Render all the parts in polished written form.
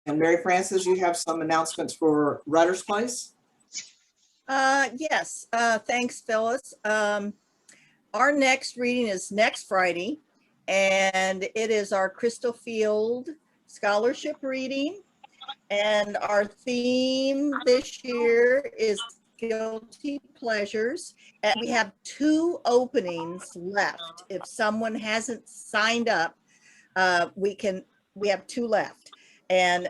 And Mary Frances, you have some announcements for Writer's Place? Yes, thanks, Phyllis. Our next reading is next Friday, and it is our Crystal Field Scholarship reading. And our theme this year is Guilty Pleasures. And we have 2 openings left. If someone hasn't signed up, we have 2 left. And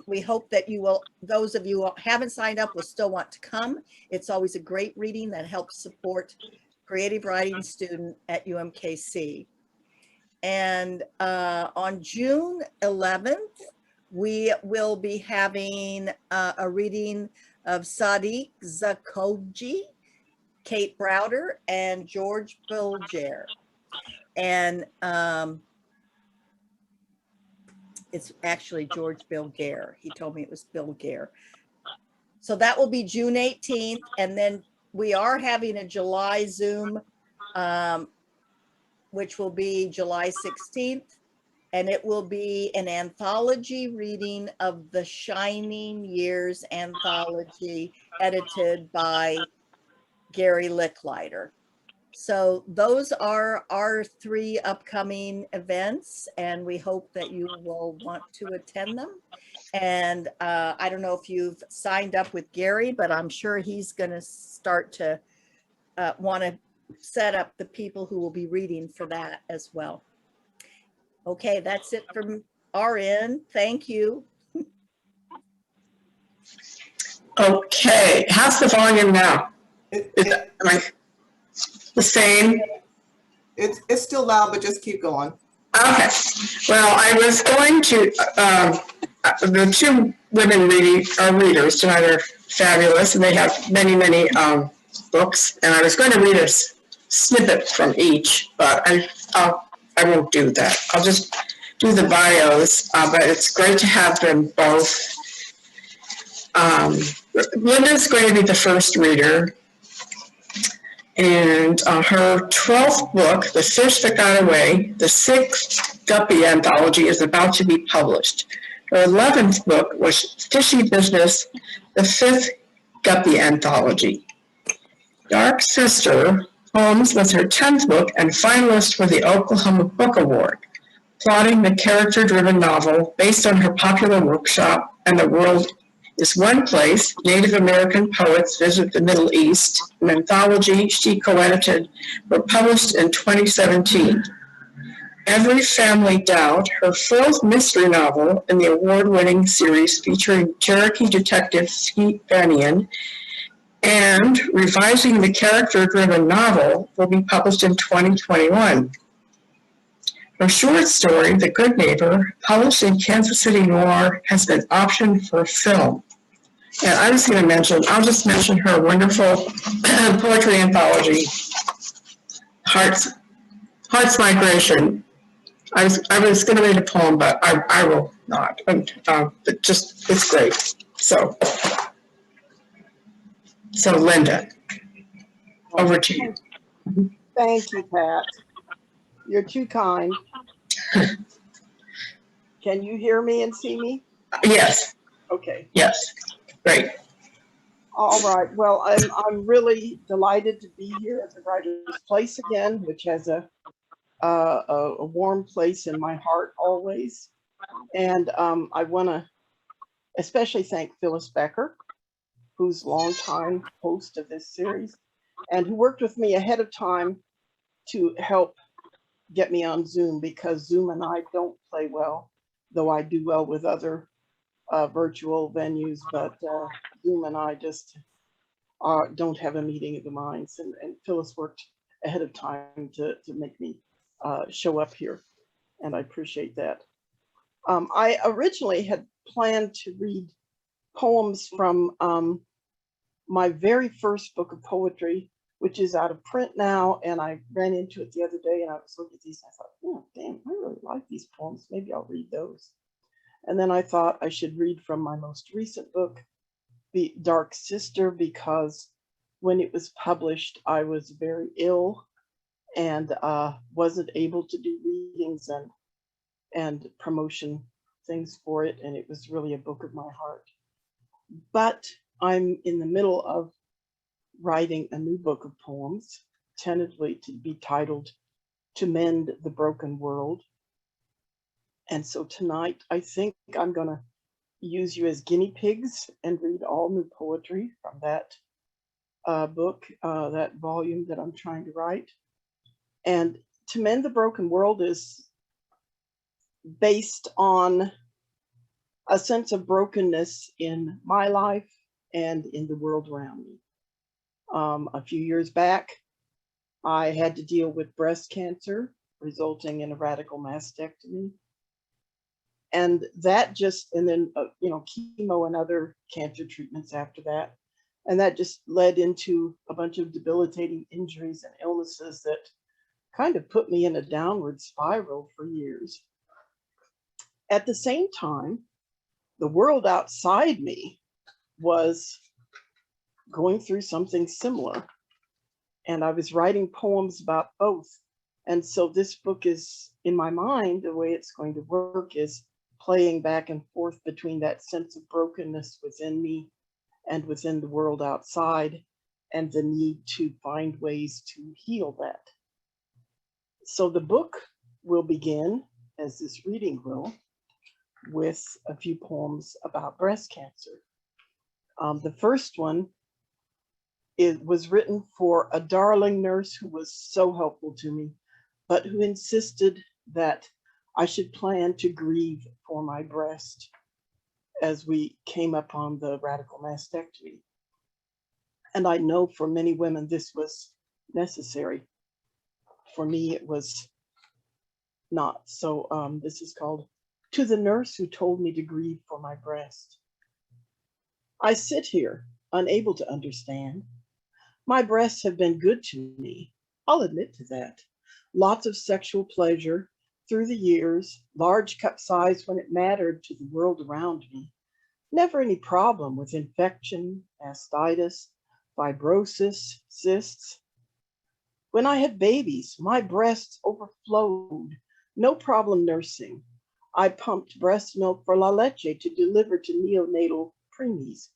we hope that you will, those of you who haven't signed up will still want to come. It's always a great reading that helps support creative writing student at UMKC. And on June 11th, we will be having a reading of Sadiq Zakoji, Kate Browder, and George Bilger. And it's actually George Bilger. He told me it was Bilger. So that will be June 18th. And then we are having a July Zoom, which will be July 16th. And it will be an anthology reading of the Shining Years anthology edited by Gary Licklider. So those are our 3 upcoming events, and we hope that you will want to attend them. And I don't know if you've signed up with Gary, but I'm sure he's going to start to want to set up the people who will be reading for that as well. Okay, that's it from our end. Thank you. Okay, how's the volume now? The same? It's still loud, but just keep going. Okay. Well, I was going to, the 2 women readers tonight are fabulous, and they have many, many books. And I was going to read a snippet from each, but I won't do that. I'll just do the bios, but it's great to have them both. Linda's going to be the first reader. And her 12th book, The Fish That Got Away, the 6th Guppy anthology, is about to be published. Her 11th book was Fishy Business, the 5th Guppy anthology. Dark Sister Holmes was her 10th book and finalist for the Oklahoma Book Award, plotting the character-driven novel based on her popular workshop, And the World is One Place, Native American Poets Visit the Middle East, an anthology she co-edited, were published in 2017. Every Family Doubt, her 4th mystery novel in the award-winning series featuring Cherokee detective Skeet Banian, and revising the character-driven novel, will be published in 2021. Her short story, The Good Neighbor, published in Kansas City Noir, has been optioned for film. And I was going to I'll just mention her wonderful poetry anthology, Heart's Migration. I was going to read a poem, but I will not. But just, it's great. So Linda, over to you. Thank you, Pat. You're too kind. Can you hear me and see me? Yes. Okay. Yes. Great. All right. Well, I'm really delighted to be here at the Writer's Place again, which has a warm place in my heart always. And I want to especially thank Phyllis Becker, who's longtime host of this series, and who worked with me ahead of time to help get me on Zoom, because Zoom and I don't play well, though I do well with other virtual venues, but Zoom and I just don't have a meeting of the minds, and Phyllis worked ahead of time to make me show up here, and I appreciate that. I originally had planned to read poems from my very first book of poetry, which is out of print now, and I ran into it the other day, and I was looking at these, and I thought, oh, damn, I really like these poems. Maybe I'll read those. And then I thought I should read from my most recent book, The Dark Sister, because when it was published, I was very ill and wasn't able to do readings and promotion things for it, and it was really a book of my heart. But I'm in the middle of writing a new book of poems, tentatively to be titled To Mend the Broken World. And so tonight, I think I'm going to use you as guinea pigs and read all new poetry from that book, that volume that I'm trying to write. And To Mend the Broken World is based on a sense of brokenness in my life and in the world around me. A few years back, I had to deal with breast cancer, resulting in a radical mastectomy. And that just, and then, chemo and other cancer treatments after that. And that just led into a bunch of debilitating injuries and illnesses that kind of put me in a downward spiral for years. At the same time, the world outside me was going through something similar. And I was writing poems about both. And so this book is, in my mind, the way it's going to work is playing back and forth between that sense of brokenness within me and within the world outside, and the need to find ways to heal that. So the book will begin, as this reading will, with a few poems about breast cancer. The first one was written for a darling nurse who was so helpful to me, but who insisted that I should plan to grieve for my breast as we came upon the radical mastectomy. And I know for many women this was necessary. For me, it was not. So this is called To the Nurse Who Told Me to Grieve for My Breast. I sit here, unable to understand. My breasts have been good to me. I'll admit to that. Lots of sexual pleasure through the years, large cup size when it mattered to the world around me. Never any problem with infection, mastitis, fibrosis, cysts. When I had babies, my breasts overflowed. No problem nursing. I pumped breast milk for La Leche to deliver to neonatal preemies.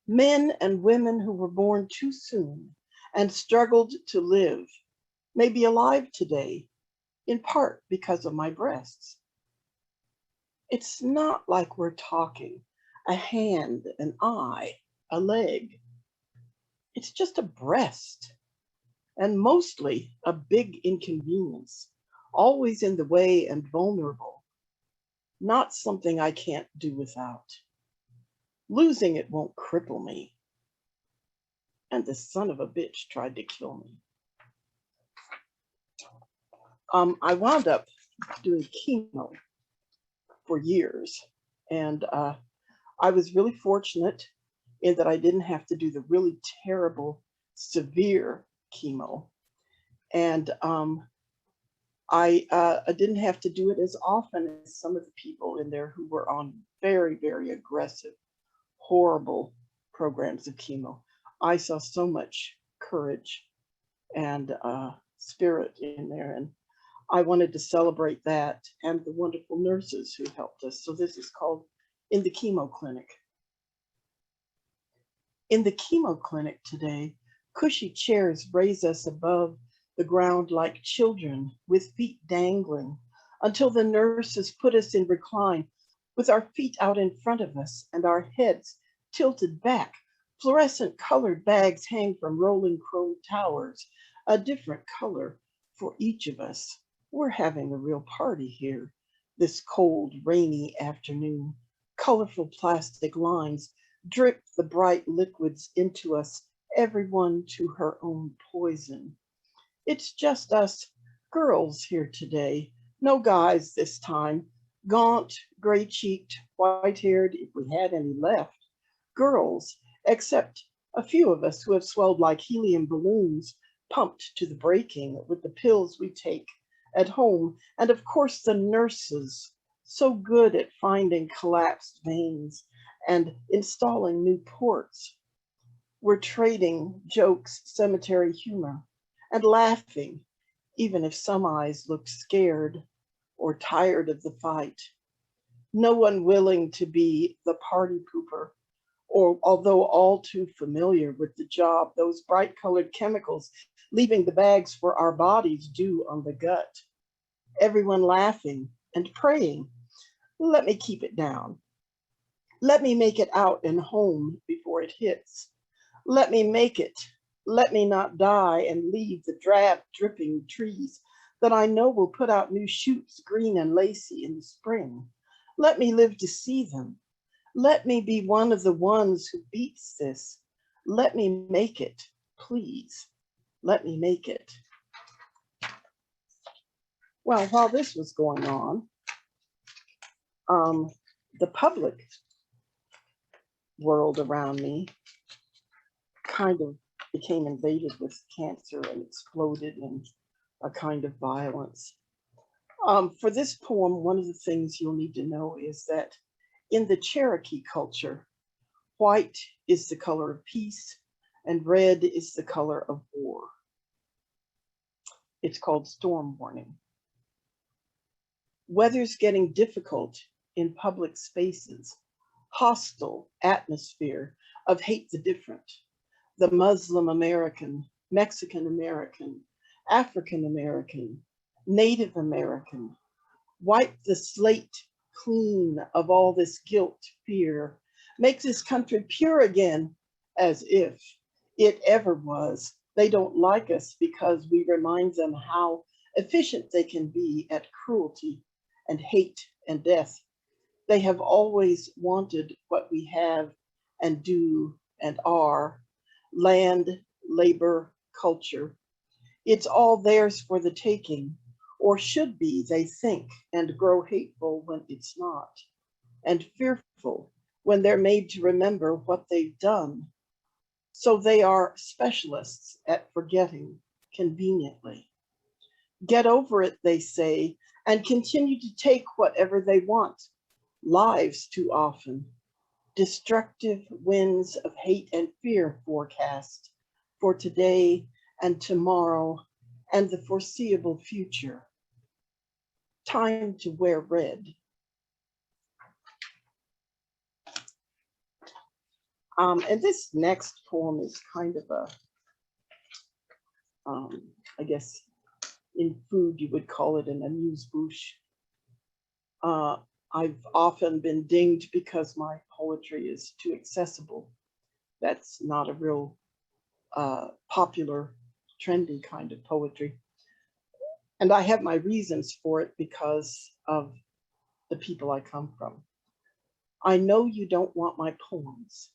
Men and women who were born too soon and struggled to live may be alive today, in part because of my breasts. It's not like we're talking a hand, an eye, a leg. It's just a breast, and mostly a big inconvenience, always in the way and vulnerable, not something I can't do without. Losing it won't cripple me. And the son of a bitch tried to kill me. I wound up doing chemo for years, and I was really fortunate in that I didn't have to do the really terrible, severe chemo. And I didn't have to do it as often as some of the people in there who were on very, very aggressive, horrible programs of chemo. I saw so much courage and spirit in there, and I wanted to celebrate that and the wonderful nurses who helped us. So this is called In the Chemo Clinic. In the chemo clinic today, cushy chairs raise us above the ground like children with feet dangling until the nurses put us in recline with our feet out in front of us and our heads tilted back. Fluorescent colored bags hang from rolling chrome towers, a different color for each of us. We're having a real party here this cold, rainy afternoon. Colorful plastic lines drip the bright liquids into us, everyone to her own poison. It's just us girls here today, no guys this time, gaunt, gray-cheeked, white-haired, if we had any left. Girls, except a few of us who have swelled like helium balloons, pumped to the breaking with the pills we take at home, and of course the nurses, so good at finding collapsed veins and installing new ports. We're trading jokes, cemetery humor, and laughing, even if some eyes look scared or tired of the fight. No one willing to be the party pooper, or although all too familiar with the job those bright colored chemicals leaving the bags for our bodies do on the gut. Everyone laughing and praying, let me keep it down. Let me make it out and home before it hits. Let me make it. Let me not die and leave the drab, dripping trees that I know will put out new shoots, green and lacy in the spring. Let me live to see them. Let me be one of the ones who beats this. Let me make it, please. Let me make it. Well, while this was going on, the public world around me kind of became invaded with cancer and exploded in a kind of violence. For this poem, one of the things you'll need to know is that in the Cherokee culture, white is the color of peace and red is the color of war. It's called storm warning. Weather's getting difficult in public spaces, hostile atmosphere of hate the different, the Muslim American, Mexican American, African American, Native American. Wipe the slate clean of all this guilt, fear, make this country pure again, as if it ever was. They don't like us because we remind them how efficient they can be at cruelty and hate and death. They have always wanted what we have and do and are: land, labor, culture. It's all theirs for the taking, or should be, they think, and grow hateful when it's not, and fearful when they're made to remember what they've done. So they are specialists at forgetting conveniently. Get over it, they say, and continue to take whatever they want. Lives too often. Destructive winds of hate and fear forecast for today and tomorrow and the foreseeable future. Time to wear red. And this next poem is kind of a, I guess in food you would call it an amuse-bouche. I've often been dinged because my poetry is too accessible. That's not a real popular, trendy kind of poetry. And I have my reasons for it because of the people I come from. I know you don't want my poems.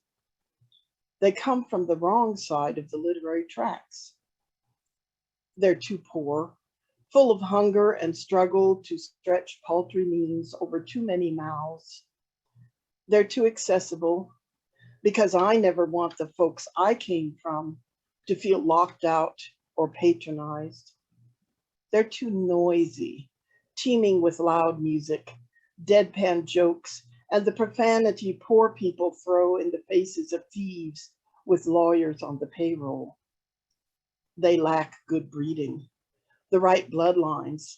They come from the wrong side of the literary tracks. They're too poor, full of hunger and struggle to stretch paltry means over too many mouths. They're too accessible because I never want the folks I came from to feel locked out or patronized. They're too noisy, teeming with loud music, deadpan jokes, and the profanity poor people throw in the faces of thieves with lawyers on the payroll. They lack good breeding, the right bloodlines,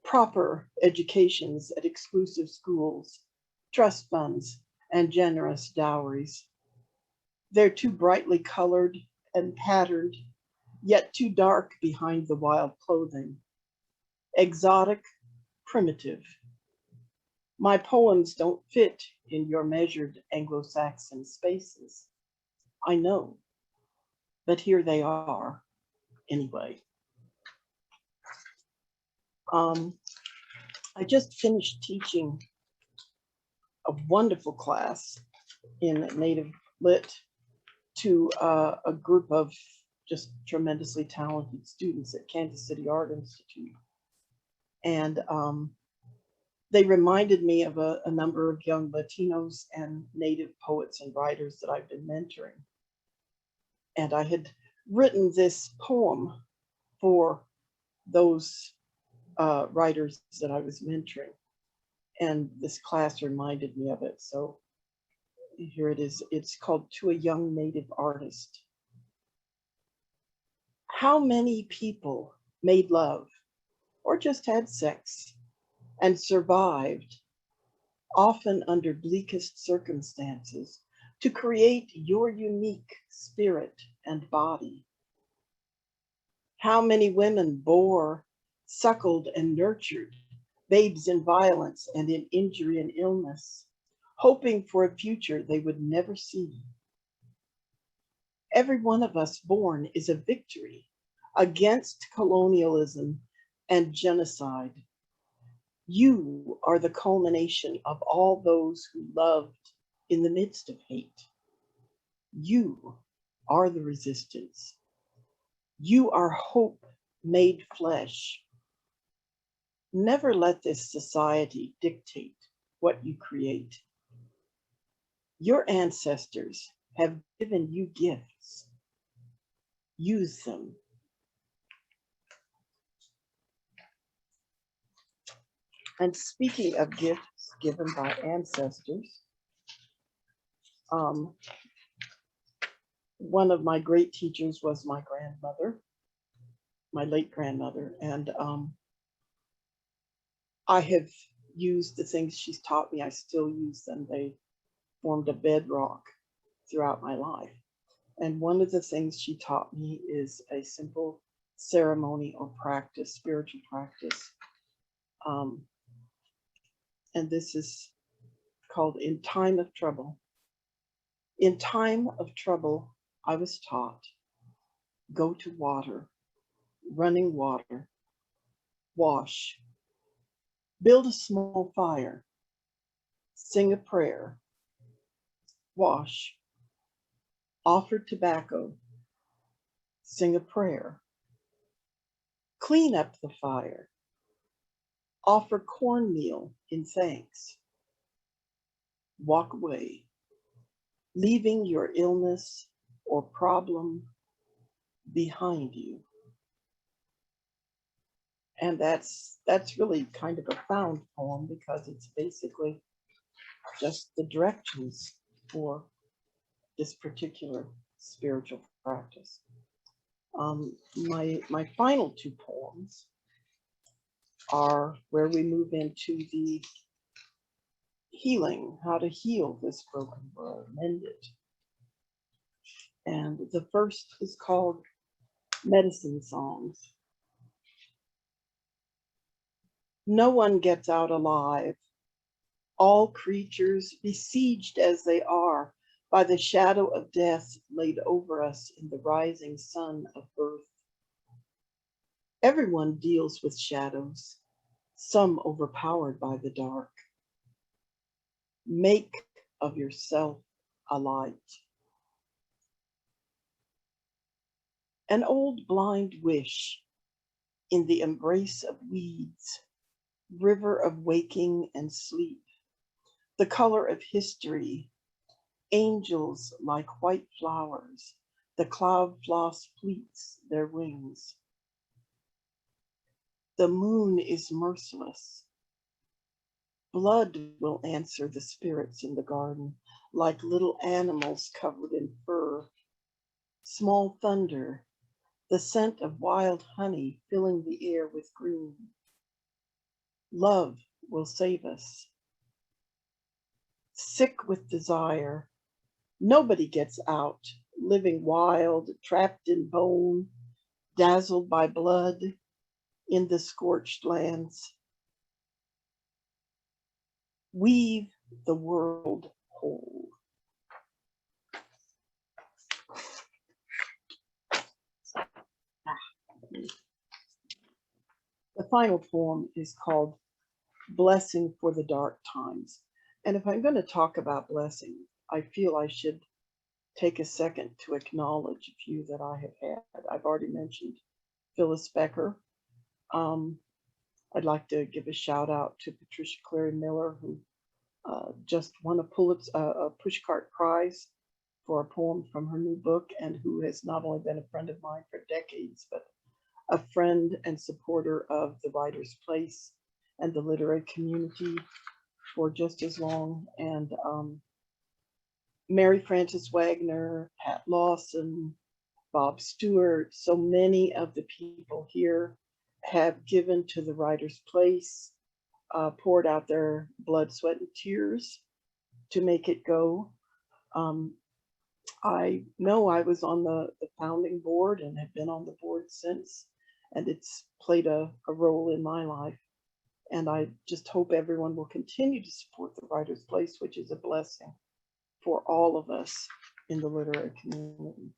proper educations at exclusive schools, trust funds, and generous dowries. They're too brightly colored and patterned, yet too dark behind the wild clothing. Exotic, primitive. My poems don't fit in your measured Anglo-Saxon spaces. I know, but here they are anyway. I just finished teaching a wonderful class in Native Lit to a group of just tremendously talented students at Kansas City Art Institute. And they reminded me of a number of young Latinos and Native poets and writers that I've been mentoring. And I had written this poem for those writers that I was mentoring. And this class reminded me of it. So here it is. It's called To a Young Native Artist. How many people made love or just had sex and survived often under bleakest circumstances, to create your unique spirit and body. How many women bore, suckled, and nurtured babes in violence and in injury and illness, hoping for a future they would never see. Every one of us born is a victory against colonialism and genocide. You are the culmination of all those who loved in the midst of hate. You are the resistance. You are hope made flesh. Never let this society dictate what you create. Your ancestors have given you gifts. Use them. And speaking of gifts given by ancestors, one of my great teachers was my grandmother, my late grandmother, and I have used the things she's taught me. I still use them. They formed a bedrock throughout my life. And one of the things she taught me is a simple ceremony or practice, spiritual practice. And this is called In Time of Trouble. In time of trouble, I was taught, go to water, running water, wash, build a small fire, sing a prayer, wash, offer tobacco, sing a prayer, clean up the fire, offer cornmeal in thanks, walk away, leaving your illness or problem behind you. And that's really kind of a profound poem because it's basically just the directions for this particular spiritual practice. My final two poems are where we move into the healing, how to heal this broken world, mend it. And the first is called Medicine Songs. No one gets out alive. All creatures, besieged as they are by the shadow of death laid over us in the rising sun of birth. Everyone deals with shadows, some overpowered by the dark. Make of yourself a light. An old blind wish in the embrace of weeds, river of waking and sleep, the color of history, angels like white flowers, the cloud floss pleats their wings. The moon is merciless. Blood will answer the spirits in the garden, like little animals covered in fur. Small thunder, the scent of wild honey filling the air with green. Love will save us. Sick with desire, nobody gets out, living wild, trapped in bone, dazzled by blood in the scorched lands. Weave the world whole. The final poem is called Blessing for the Dark Times. And if I'm going to talk about blessing, I feel I should take a second to acknowledge a few that I have had. I've already mentioned Phyllis Becker. I'd like to give a shout out to Patricia Clary Miller, who just won a Pushcart Prize for a poem from her new book, and who has not only been a friend of mine for decades, but a friend and supporter of the Writer's Place and the literary community for just as long. And Mary Frances Wagner, Pat Lawson, Bob Stewart, so many of the people here have given to the Writer's Place poured out their blood, sweat, and tears to make it go. I know I was on the founding board and have been on the board since, and it's played a role in my life. And I just hope everyone will continue to support the Writer's Place, which is a blessing for all of us in the literary community.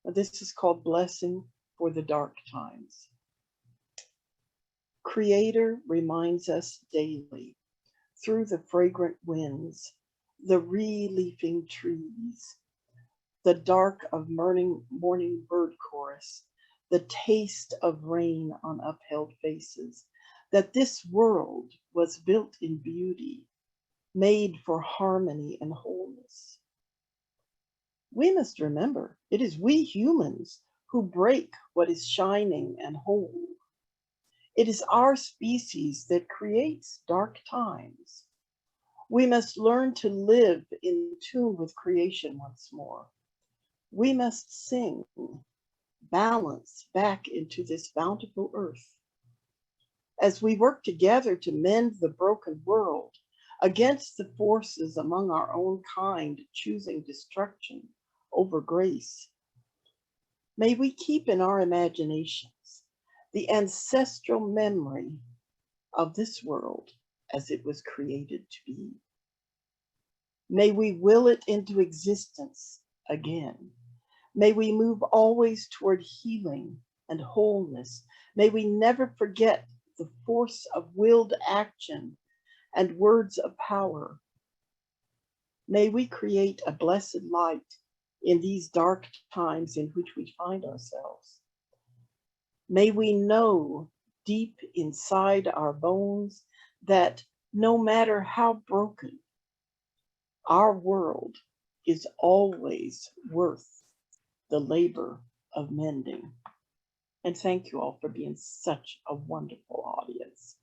This is called Blessing for the Dark Times. Creator reminds us daily through the fragrant winds, the re-leafing trees, the dark of morning bird chorus, the taste of rain on upheld faces, that this world was built in beauty, made for harmony and wholeness. We must remember it is we humans who break what is shining and whole. It is our species that creates dark times. We must learn to live in tune with creation once more. We must sing balance back into this bountiful earth. As we work together to mend the broken world against the forces among our own kind choosing destruction over grace, may we keep in our imaginations the ancestral memory of this world as it was created to be. May we will it into existence again. May we move always toward healing and wholeness. May we never forget the force of willed action and words of power. May we create a blessed light in these dark times in which we find ourselves. May we know deep inside our bones that no matter how broken, our world is always worth the labor of mending. And thank you all for being such a wonderful audience.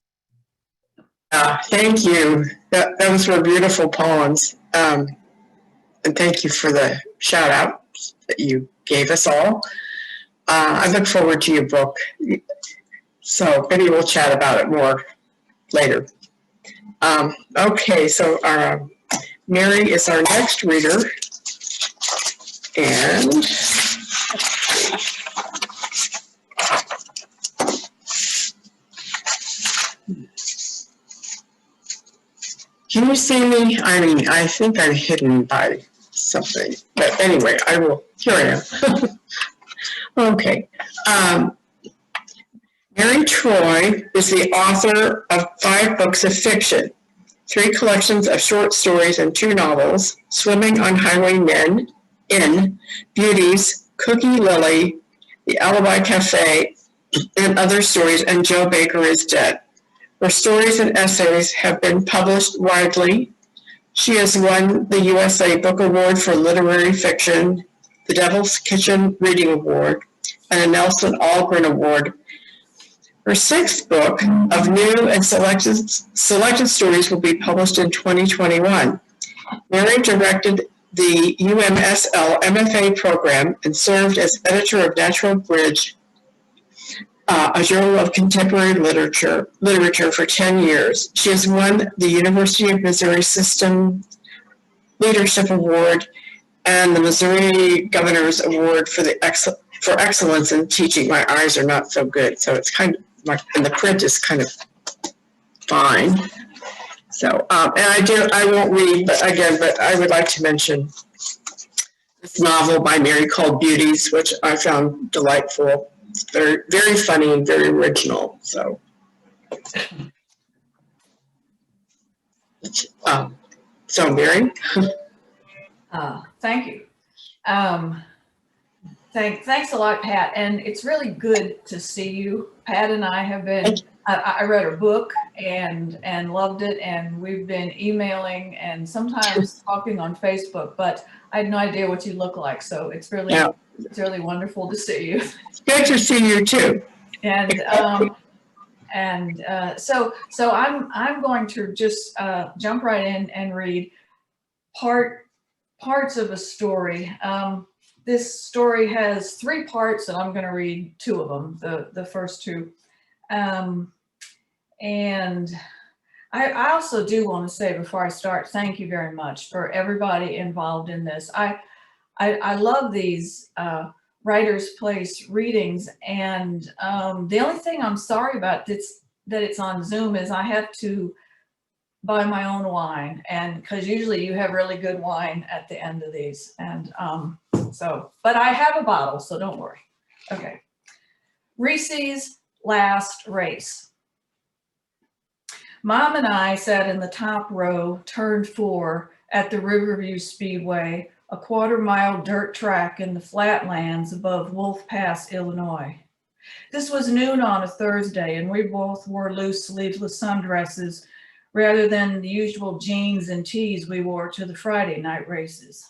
Thank you. Those were beautiful poems. And thank you for the shout out that you gave us all. I look forward to your book. So maybe we'll chat about it more later. Okay, so Mary is our next reader. And can you see me? I mean, I think I'm hidden by something. But anyway, here I am. Okay. Mary Troy is the author of 5 books of fiction, 3 collections of short stories and 2 novels, Swimming on Highwaymen, In, Beauties, Cookie Lily, The Alibi Cafe, and Other Stories, and Joe Baker is Dead. Her stories and essays have been published widely. She has won the USA Book Award for Literary Fiction, the Devil's Kitchen Reading Award, and a Nelson Algren Award. Her 6th book of new and selected stories will be published in 2021. Mary directed the UMSL MFA program and served as editor of Natural Bridge, a journal of contemporary literature for 10 years. She has won the University of Missouri System Leadership Award and the Missouri Governor's Award for excellence in teaching. My eyes are not so good, so it's kind of and the print is kind of fine. So, and I won't read, but I would like to mention this novel by Mary called Beauties, which I found delightful. It's very, very funny and very original. So, Mary. Thank you. Thanks a lot, Pat. And it's really good to see you. Pat and I have been, I read her book and loved it. And we've been emailing and sometimes talking on Facebook, but I had no idea what you look like. So it's really, it's really wonderful to see you. It's good to see you too. And so I'm going to just jump right in and read parts of a story. This story has 3 parts, and I'm going to read 2 of them, the first 2. And I also do want to say before I start, thank you very much for everybody involved in this. I love these Writers Place readings, and the only thing I'm sorry about that it's on Zoom is I have to buy my own wine, and because usually you have really good wine at the end of these, and but I have a bottle, so don't worry. Okay, Reese's Last Race. Mom and I sat in the top row, turn 4, at the Riverview Speedway, a quarter-mile dirt track in the flatlands above Wolf Pass, Illinois. This was noon on a Thursday, and we both wore loose sleeveless sundresses rather than the usual jeans and tees we wore to the Friday night races.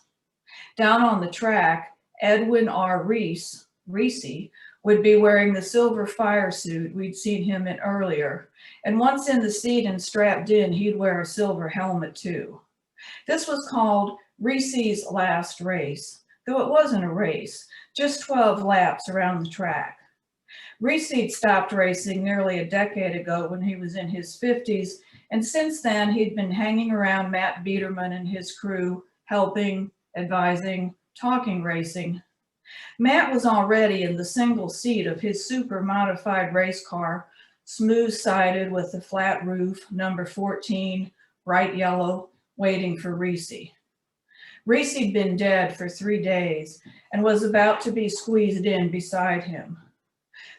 Down on the track, Edwin R. Reese would be wearing the silver fire suit we'd seen him in earlier, and once in the seat and strapped in, he'd wear a silver helmet too. This was called Reese's Last Race, though it wasn't a race, just 12 laps around the track. Reese stopped racing nearly a decade ago when he was in his 50s, and since then he'd been hanging around Matt Biederman and his crew, helping, advising, talking racing. Matt was already in the single seat of his super modified race car, smooth-sided with a flat roof, number 14, bright yellow, waiting for Reese. Reese'd been dead for 3 days and was about to be squeezed in beside him.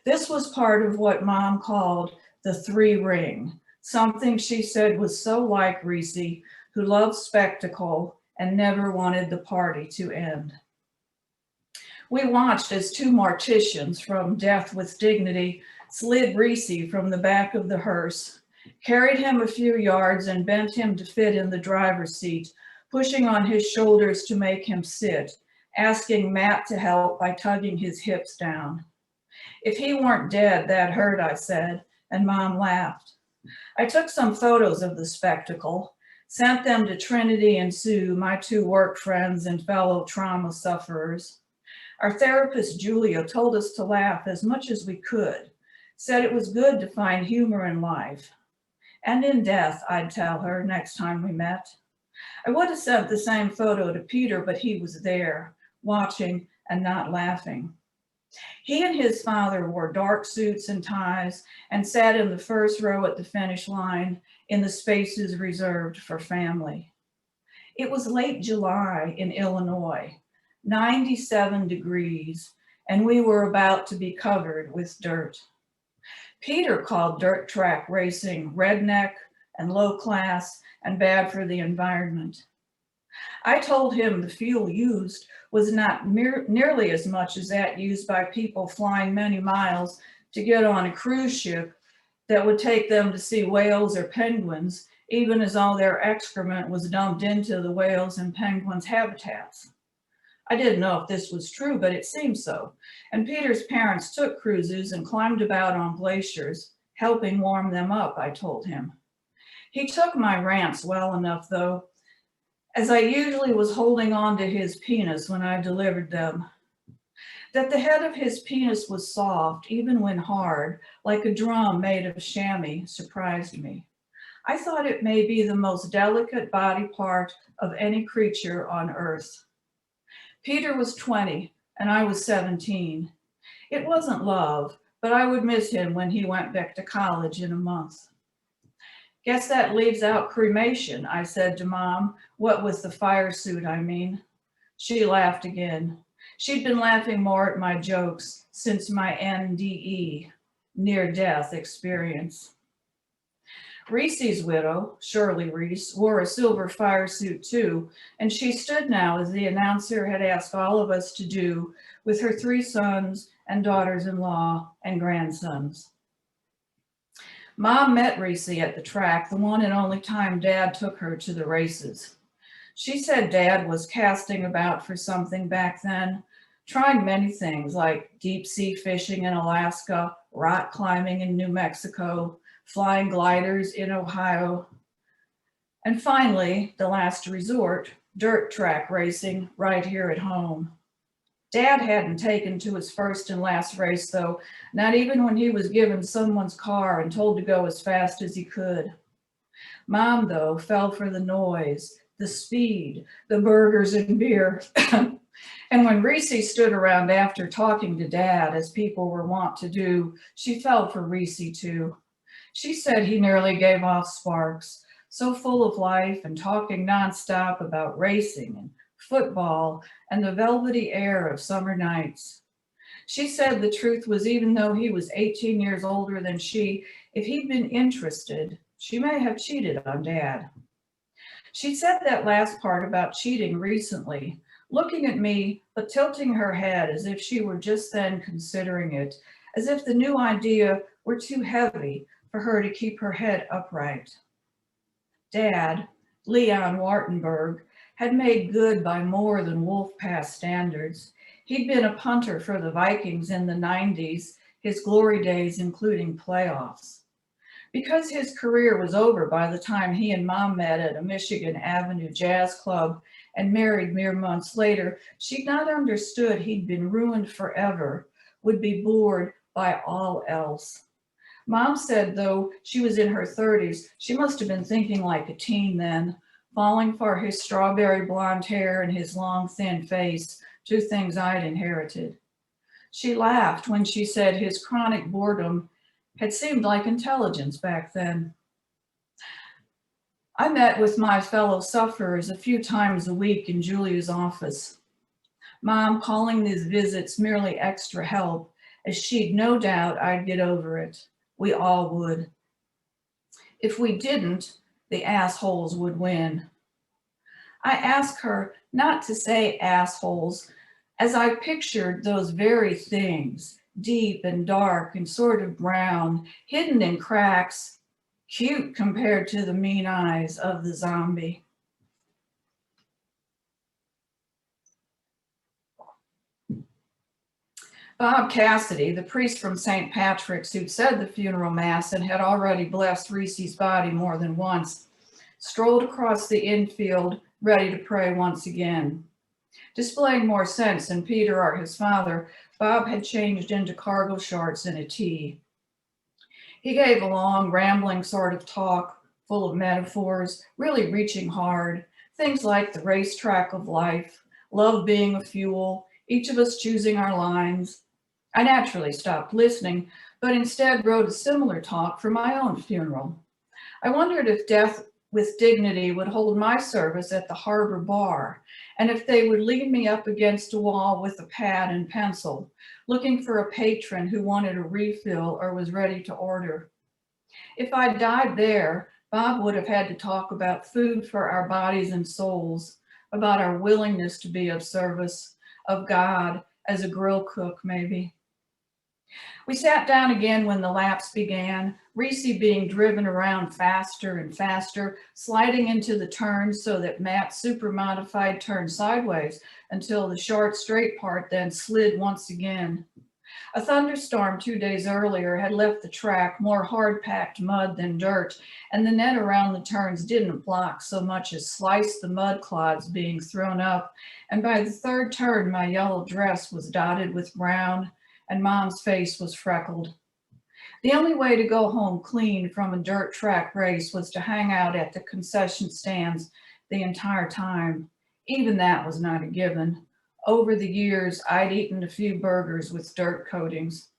This was part of what Mom called the 3 ring, something she said was so like Reese, who loved spectacle and never wanted the party to end. We watched as 2 morticians from Death with Dignity slid Reese from the back of the hearse, carried him a few yards and bent him to fit in the driver's seat, pushing on his shoulders to make him sit, asking Matt to help by tugging his hips down. If he weren't dead, that hurt, I said, and Mom laughed. I took some photos of the spectacle, sent them to Trinity and Sue, my 2 work friends and fellow trauma sufferers. Our therapist, Julia, told us to laugh as much as we could, said it was good to find humor in life. And in death, I'd tell her next time we met. I would have sent the same photo to Peter, but he was there, watching and not laughing. He and his father wore dark suits and ties and sat in the first row at the finish line in the spaces reserved for family. It was late July in Illinois, 97 degrees, and we were about to be covered with dirt. Peter called dirt track racing redneck and low class and bad for the environment. I told him the fuel used was not nearly as much as that used by people flying many miles to get on a cruise ship that would take them to see whales or penguins, even as all their excrement was dumped into the whales and penguins' habitats. I didn't know if this was true, but it seemed so. And Peter's parents took cruises and climbed about on glaciers, helping warm them up, I told him. He took my rants well enough, though, as I usually was holding on to his penis when I delivered them. That the head of his penis was soft, even when hard, like a drum made of chamois, surprised me. I thought it may be the most delicate body part of any creature on earth. Peter was 20 and I was 17. It wasn't love, but I would miss him when he went back to college in a month. Guess that leaves out cremation, I said to Mom. What with the fire suit, I mean. She laughed again. She'd been laughing more at my jokes since my NDE, near-death experience. Reese's widow, Shirley Reese, wore a silver fire suit too, and she stood now as the announcer had asked all of us to do with her 3 sons and daughters-in-law and grandsons. Mom met Reese at the track, the one and only time Dad took her to the races. She said Dad was casting about for something back then, trying many things like deep sea fishing in Alaska, rock climbing in New Mexico, flying gliders in Ohio, and finally, the last resort, dirt track racing right here at home. Dad hadn't taken to his first and last race though, not even when he was given someone's car and told to go as fast as he could. Mom, though, fell for the noise, the speed, the burgers and beer. And when Reese stood around after talking to Dad, as people were wont to do, she fell for Reese too. She said he nearly gave off sparks, so full of life and talking nonstop about racing and football and the velvety air of summer nights. She said the truth was, even though he was 18 years older than she, if he'd been interested, she may have cheated on Dad. She said that last part about cheating recently, looking at me, but tilting her head as if she were just then considering it, as if the new idea were too heavy for her to keep her head upright. Dad, Leon Wartenberg, had made good by more than Wolf Pass standards. He'd been a punter for the Vikings in the 90s, his glory days including playoffs. Because his career was over by the time he and Mom met at a Michigan Avenue jazz club and married mere months later, she'd not understood he'd been ruined forever, would be bored by all else. Mom said, though she was in her 30s, she must have been thinking like a teen then, falling for his strawberry blonde hair and his long, thin face, two things I'd inherited. She laughed when she said his chronic boredom had seemed like intelligence back then. I met with my fellow sufferers a few times a week in Julia's office. Mom calling these visits merely extra help, as she'd no doubt I'd get over it. We all would. If we didn't, the assholes would win. I asked her not to say assholes, as I pictured those very things, deep and dark and sort of brown, hidden in cracks, cute compared to the mean eyes of the zombie. Bob Cassidy, the priest from St. Patrick's who'd said the funeral mass and had already blessed Reese's body more than once, strolled across the infield, ready to pray once again. Displaying more sense than Peter or his father, Bob had changed into cargo shorts and a tee. He gave a long, rambling sort of talk, full of metaphors, really reaching hard. Things like the racetrack of life, love being a fuel, each of us choosing our lines. I naturally stopped listening, but instead wrote a similar talk for my own funeral. I wondered if Death with Dignity would hold my service at the Harbor Bar, and if they would lead me up against a wall with a pad and pencil, looking for a patron who wanted a refill or was ready to order. If I died there, Bob would have had to talk about food for our bodies and souls, about our willingness to be of service, of God, as a grill cook maybe. We sat down again when the laps began, Reese being driven around faster and faster, sliding into the turns so that Matt's super modified turned sideways until the short straight part then slid once again. A thunderstorm 2 days earlier had left the track more hard-packed mud than dirt, and the net around the turns didn't block so much as slice the mud clods being thrown up, and by the third turn my yellow dress was dotted with brown, and Mom's face was freckled. The only way to go home clean from a dirt track race was to hang out at the concession stands the entire time. Even that was not a given. Over the years, I'd eaten a few burgers with dirt coatings.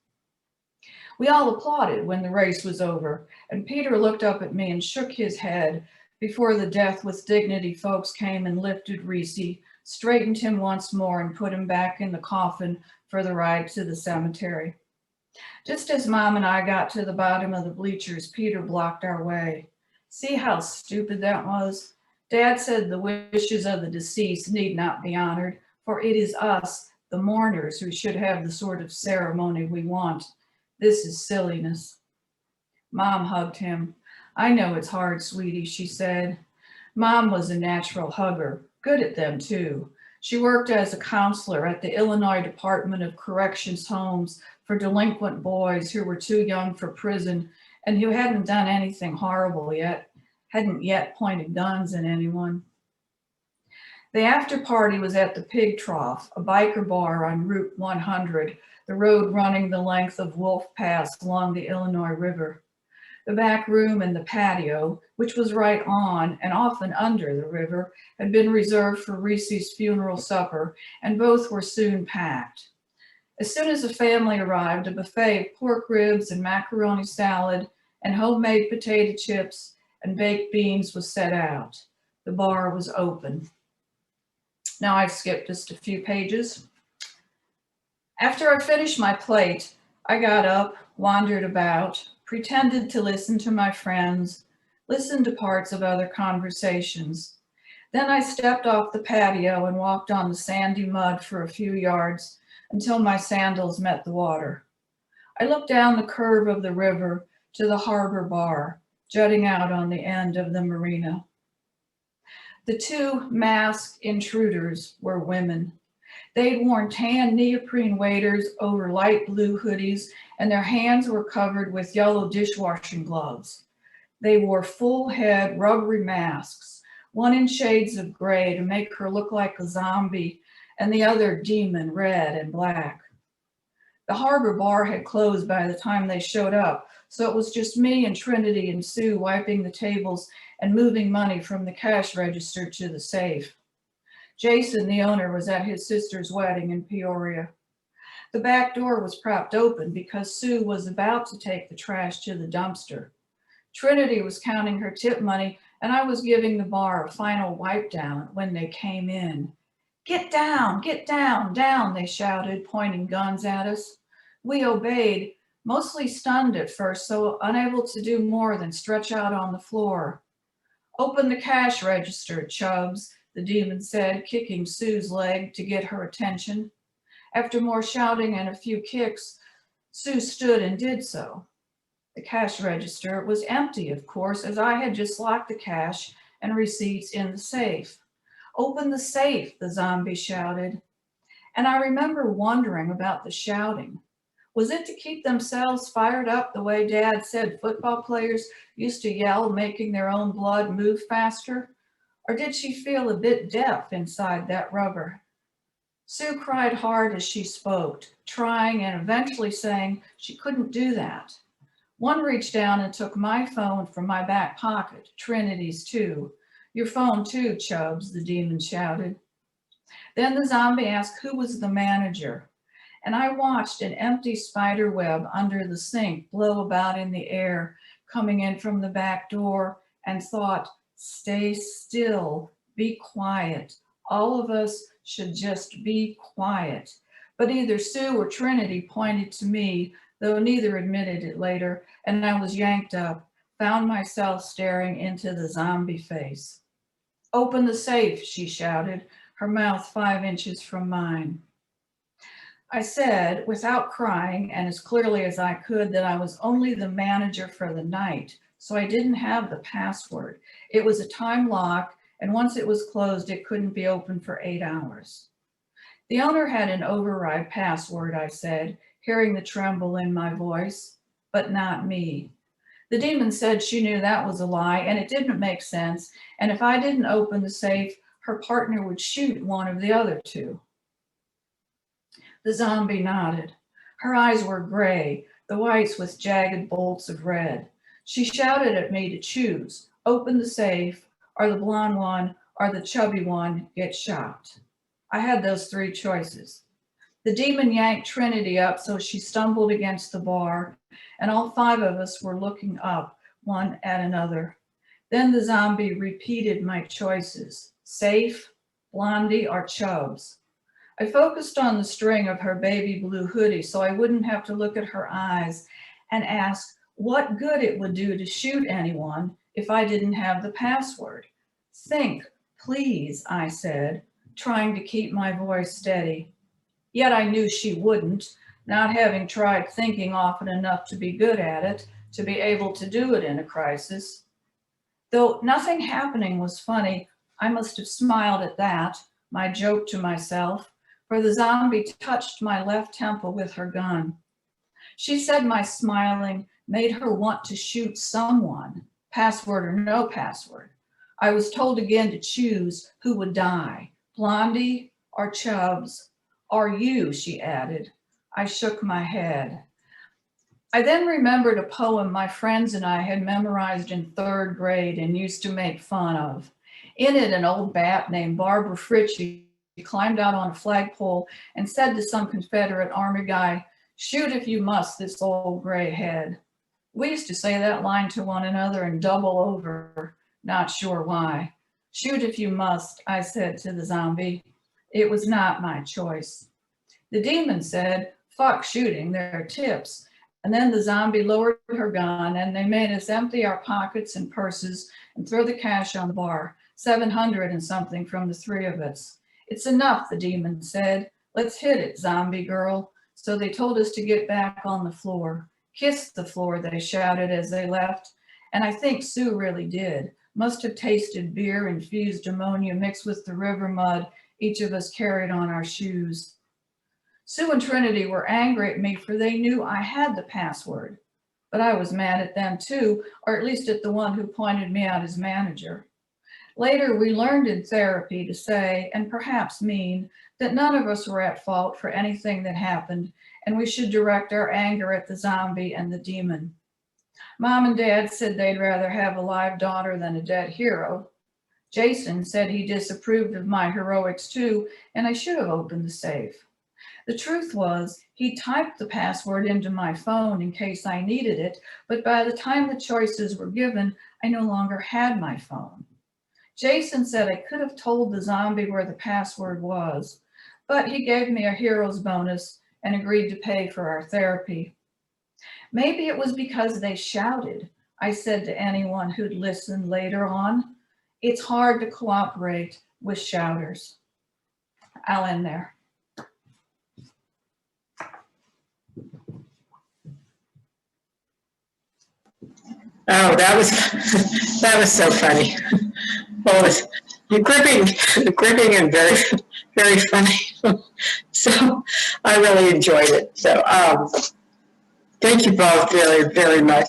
We all applauded when the race was over, and Peter looked up at me and shook his head before the Death with Dignity folks came and lifted Reese, straightened him once more, and put him back in the coffin for the ride to the cemetery. Just as Mom and I got to the bottom of the bleachers, Peter blocked our way. See how stupid that was? Dad said the wishes of the deceased need not be honored, for it is us, the mourners, who should have the sort of ceremony we want. This is silliness. Mom hugged him. I know it's hard, sweetie, she said. Mom was a natural hugger, good at them too. She worked as a counselor at the Illinois Department of Corrections homes for delinquent boys who were too young for prison and who hadn't done anything horrible yet, hadn't yet pointed guns at anyone. The after party was at the Pig Trough, a biker bar on Route 100, the road running the length of Wolf Pass along the Illinois River. The back room and the patio, which was right on and often under the river, had been reserved for Reese's funeral supper, and both were soon packed. As soon as the family arrived, a buffet of pork ribs and macaroni salad and homemade potato chips and baked beans was set out. The bar was open. Now I've skipped just a few pages. After I finished my plate, I got up, wandered about, pretended to listen to my friends, listened to parts of other conversations. Then I stepped off the patio and walked on the sandy mud for a few yards until my sandals met the water. I looked down the curve of the river to the harbor bar, jutting out on the end of the marina. The two masked intruders were women. They'd worn tan neoprene waders over light blue hoodies, and their hands were covered with yellow dishwashing gloves. They wore full head rubbery masks, one in shades of gray to make her look like a zombie, and the other demon red and black. The harbor bar had closed by the time they showed up, so it was just me and Trinity and Sue wiping the tables and moving money from the cash register to the safe. Jason, the owner, was at his sister's wedding in Peoria. The back door was propped open because Sue was about to take the trash to the dumpster. Trinity was counting her tip money, and I was giving the bar a final wipe down when they came in. Get down, down, they shouted, pointing guns at us. We obeyed, mostly stunned at first, so unable to do more than stretch out on the floor. Open the cash register, Chubbs, the demon said, kicking Sue's leg to get her attention. After more shouting and a few kicks, Sue stood and did so. The cash register was empty, of course, as I had just locked the cash and receipts in the safe. Open the safe, the zombie shouted. And I remember wondering about the shouting. Was it to keep themselves fired up the way Dad said football players used to yell, making their own blood move faster? Or did she feel a bit deaf inside that rubber? Sue cried hard as she spoke, trying and eventually saying she couldn't do that. One reached down and took my phone from my back pocket, Trinity's too. Your phone too, Chubbs, the demon shouted. Then the zombie asked who was the manager, and I watched an empty spider web under the sink blow about in the air, coming in from the back door, and thought, stay still, be quiet. All of us should just be quiet. But either Sue or Trinity pointed to me, though neither admitted it later, and I was yanked up, found myself staring into the zombie face. Open the safe, she shouted, her mouth 5 inches from mine. I said, without crying and as clearly as I could, that I was only the manager for the night, so I didn't have the password. It was a time lock, and once it was closed, it couldn't be opened for 8 hours. The owner had an override password, I said, hearing the tremble in my voice, but not me. The demon said she knew that was a lie, and it didn't make sense, and if I didn't open the safe, her partner would shoot one of the other two. The zombie nodded. Her eyes were gray, the whites with jagged bolts of red. She shouted at me to choose, open the safe, or the blonde one, or the chubby one get shot. I had those 3 choices. The demon yanked Trinity up so she stumbled against the bar, and all 5 of us were looking up, one at another. Then the zombie repeated my choices, safe, Blondie, or Chubbs. I focused on the string of her baby blue hoodie so I wouldn't have to look at her eyes and ask what good it would do to shoot anyone if I didn't have the password. Think, please, I said, trying to keep my voice steady. Yet I knew she wouldn't, not having tried thinking often enough to be good at it, to be able to do it in a crisis. Though nothing happening was funny, I must have smiled at that, my joke to myself, for the zombie touched my left temple with her gun. She said my smiling made her want to shoot someone, password or no password. I was told again to choose who would die, Blondie or Chubbs, or you, she added. I shook my head. I then remembered a poem my friends and I had memorized in 3rd grade and used to make fun of. In it, an old bat named Barbara Fritchie climbed out on a flagpole and said to some Confederate Army guy, "Shoot if you must, this old gray head." We used to say that line to one another and double over, not sure why. "Shoot if you must," I said to the zombie. It was not my choice. The demon said, "Fuck shooting, there are tips." And then the zombie lowered her gun and they made us empty our pockets and purses and throw the cash on the bar, 700 and something from the 3 of us. "It's enough," the demon said. "Let's hit it, zombie girl." So they told us to get back on the floor. "Kiss the floor," they shouted as they left. And I think Sue really did. Must have tasted beer infused ammonia mixed with the river mud each of us carried on our shoes. Sue and Trinity were angry at me for they knew I had the password. But I was mad at them too, or at least at the one who pointed me out as manager. Later, we learned in therapy to say, and perhaps mean, that none of us were at fault for anything that happened, and we should direct our anger at the zombie and the demon. Mom and Dad said they'd rather have a live daughter than a dead hero. Jason said he disapproved of my heroics too, and I should have opened the safe. The truth was, he typed the password into my phone in case I needed it, but by the time the choices were given, I no longer had my phone. Jason said I could have told the zombie where the password was, but he gave me a hero's bonus and agreed to pay for our therapy. Maybe it was because they shouted, I said to anyone who'd listened later on. It's hard to cooperate with shouters. I'll end there. Oh, that was so funny. Well, it was gripping and very, very funny. So I really enjoyed it. So thank you both very, very much.